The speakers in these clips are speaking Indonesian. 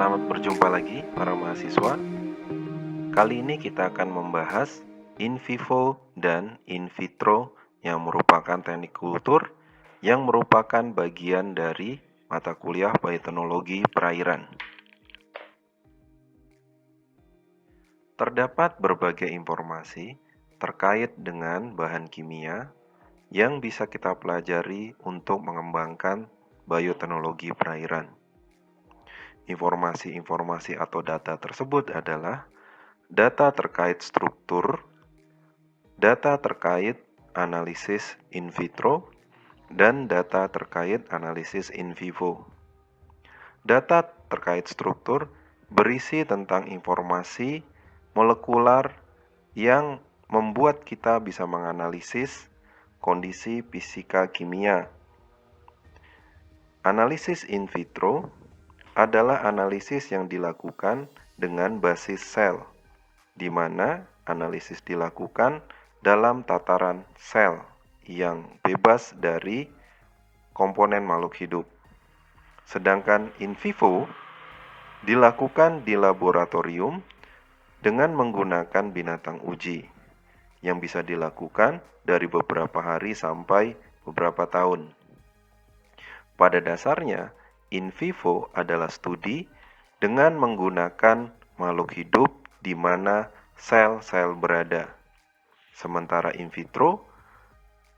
Selamat berjumpa lagi para mahasiswa. Kali ini kita akan membahas in vivo dan in vitro yang merupakan teknik kultur yang merupakan bagian dari mata kuliah bioteknologi perairan. Terdapat berbagai informasi terkait dengan bahan kimia yang bisa kita pelajari untuk mengembangkan bioteknologi perairan. Informasi-informasi atau data tersebut adalah data terkait struktur, data terkait analisis in vitro, dan data terkait analisis in vivo. Data terkait struktur berisi tentang informasi molekular yang membuat kita bisa menganalisis kondisi fisika kimia. Analisis in vitro adalah analisis yang dilakukan dengan basis sel, di mana analisis dilakukan dalam tataran sel yang bebas dari komponen makhluk hidup. Sedangkan in vivo dilakukan di laboratorium dengan menggunakan binatang uji yang bisa dilakukan dari beberapa hari sampai beberapa tahun. Pada dasarnya, in vivo adalah studi dengan menggunakan makhluk hidup di mana sel-sel berada. Sementara in vitro,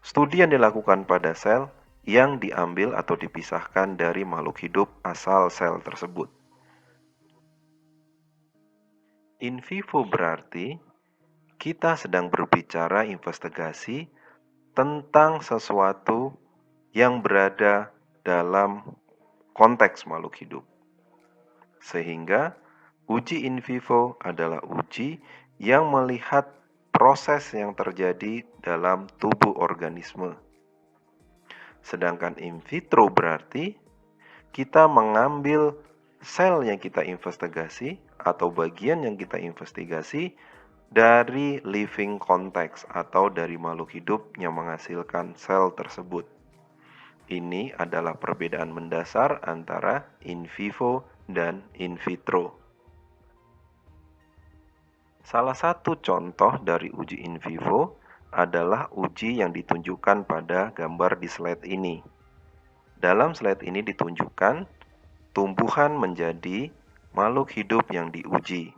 studi yang dilakukan pada sel yang diambil atau dipisahkan dari makhluk hidup asal sel tersebut. In vivo berarti kita sedang berbicara investigasi tentang sesuatu yang berada dalam konteks makhluk hidup. Sehingga uji in vivo adalah uji yang melihat proses yang terjadi dalam tubuh organisme. Sedangkan in vitro berarti kita mengambil sel yang kita investigasi atau bagian yang kita investigasi dari living context atau dari makhluk hidup yang menghasilkan sel tersebut. Ini adalah perbedaan mendasar antara in vivo dan in vitro. Salah satu contoh dari uji in vivo adalah uji yang ditunjukkan pada gambar di slide ini. Dalam slide ini ditunjukkan tumbuhan menjadi makhluk hidup yang diuji.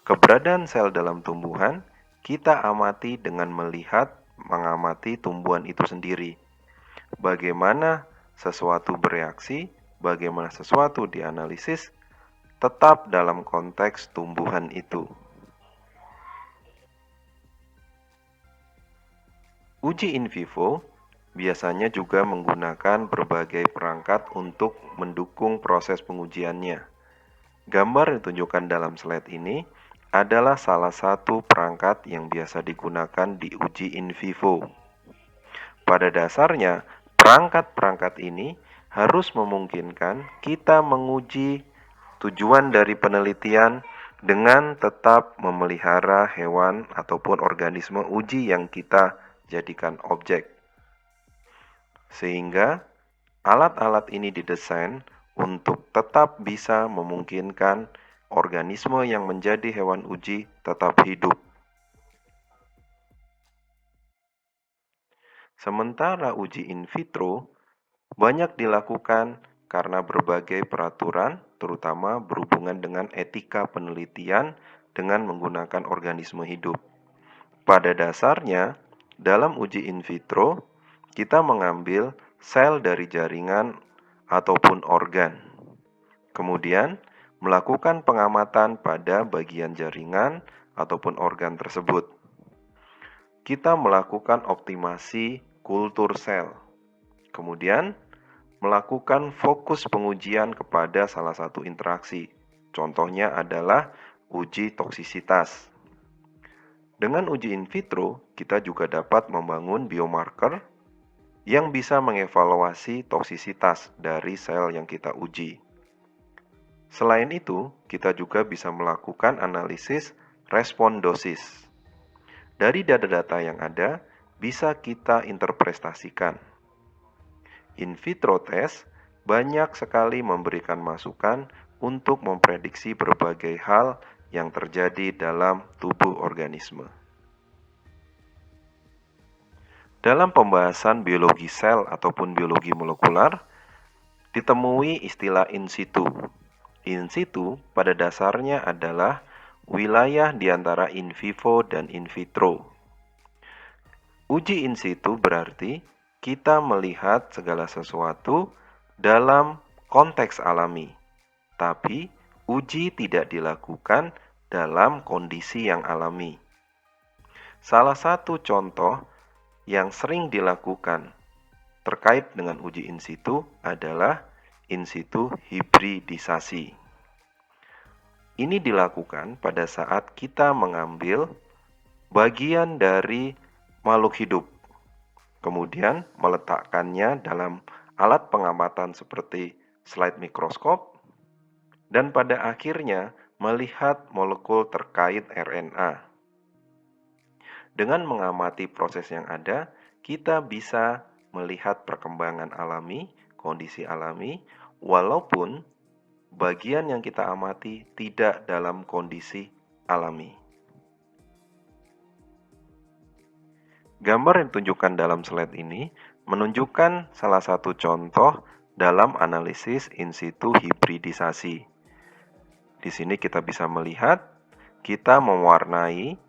Keberadaan sel dalam tumbuhan kita amati dengan mengamati tumbuhan itu sendiri. Bagaimana sesuatu bereaksi, bagaimana sesuatu dianalisis, tetap dalam konteks tumbuhan itu. Uji in vivo biasanya juga menggunakan berbagai perangkat untuk mendukung proses pengujiannya. Gambar yang ditunjukkan dalam slide ini adalah salah satu perangkat yang biasa digunakan di uji in vivo. Pada dasarnya, perangkat-perangkat ini harus memungkinkan kita menguji tujuan dari penelitian dengan tetap memelihara hewan ataupun organisme uji yang kita jadikan objek. Sehingga alat-alat ini didesain untuk tetap bisa memungkinkan organisme yang menjadi hewan uji tetap hidup. Sementara uji in vitro banyak dilakukan karena berbagai peraturan, terutama berhubungan dengan etika penelitian dengan menggunakan organisme hidup. Pada dasarnya, dalam uji in vitro, kita mengambil sel dari jaringan ataupun organ. Kemudian, melakukan pengamatan pada bagian jaringan ataupun organ tersebut. Kita melakukan optimasi kultur sel. Kemudian, melakukan fokus pengujian kepada salah satu interaksi. Contohnya adalah uji toksisitas. Dengan uji in vitro, kita juga dapat membangun biomarker yang bisa mengevaluasi toksisitas dari sel yang kita uji. Selain itu, kita juga bisa melakukan analisis respon dosis. Dari data-data yang ada, bisa kita interpretasikan. In vitro test banyak sekali memberikan masukan untuk memprediksi berbagai hal yang terjadi dalam tubuh organisme. Dalam pembahasan biologi sel ataupun biologi molekular, ditemui istilah in situ. In situ pada dasarnya adalah wilayah di antara in vivo dan in vitro. Uji in situ berarti kita melihat segala sesuatu dalam konteks alami, tapi uji tidak dilakukan dalam kondisi yang alami. Salah satu contoh yang sering dilakukan terkait dengan uji in situ adalah in situ hibridisasi. Ini dilakukan pada saat kita mengambil bagian dari makhluk hidup, kemudian meletakkannya dalam alat pengamatan seperti slide mikroskop, dan pada akhirnya melihat molekul terkait RNA. Dengan mengamati proses yang ada, kita bisa melihat perkembangan alami, kondisi alami, walaupun bagian yang kita amati tidak dalam kondisi alami. Gambar yang ditunjukkan dalam slide ini menunjukkan salah satu contoh dalam analisis in situ hibridisasi. Di sini kita bisa melihat kita mewarnai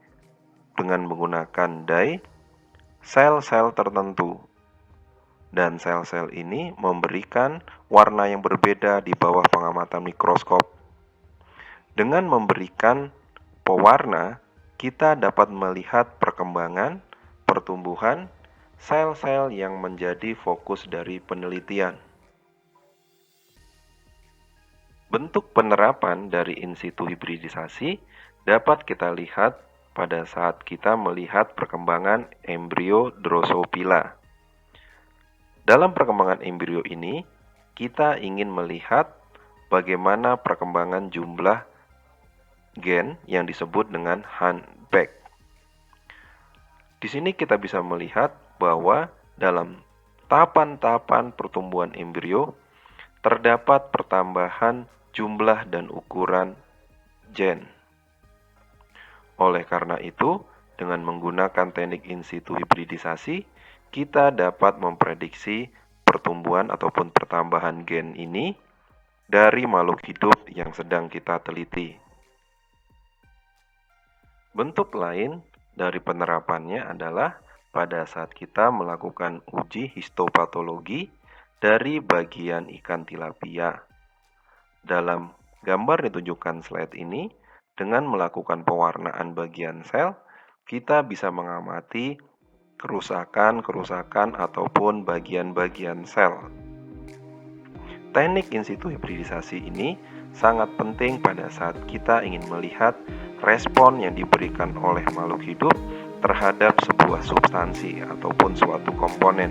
dengan menggunakan dye sel-sel tertentu. Dan sel-sel ini memberikan warna yang berbeda di bawah pengamatan mikroskop. Dengan memberikan pewarna, kita dapat melihat perkembangan, pertumbuhan, sel-sel yang menjadi fokus dari penelitian. Bentuk penerapan dari in situ hibridisasi dapat kita lihat pada saat kita melihat perkembangan embrio Drosophila. Dalam perkembangan embrio ini, kita ingin melihat bagaimana perkembangan jumlah gen yang disebut dengan handback. Di sini kita bisa melihat bahwa dalam tahapan-tahapan pertumbuhan embrio terdapat pertambahan jumlah dan ukuran gen. Oleh karena itu, dengan menggunakan teknik in situ hibridisasi, kita dapat memprediksi pertumbuhan ataupun pertambahan gen ini dari makhluk hidup yang sedang kita teliti. Bentuk lain dari penerapannya adalah pada saat kita melakukan uji histopatologi dari bagian ikan tilapia. Dalam gambar ditunjukkan slide ini, dengan melakukan pewarnaan bagian sel, kita bisa mengamati kerusakan ataupun bagian-bagian sel. Teknik in situ hibridisasi ini sangat penting pada saat kita ingin melihat respon yang diberikan oleh makhluk hidup terhadap sebuah substansi ataupun suatu komponen.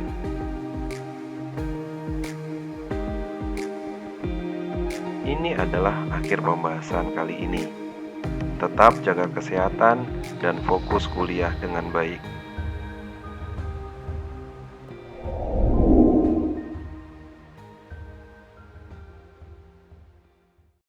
Ini adalah akhir pembahasan kali ini. Tetap jaga kesehatan dan fokus kuliah dengan baik.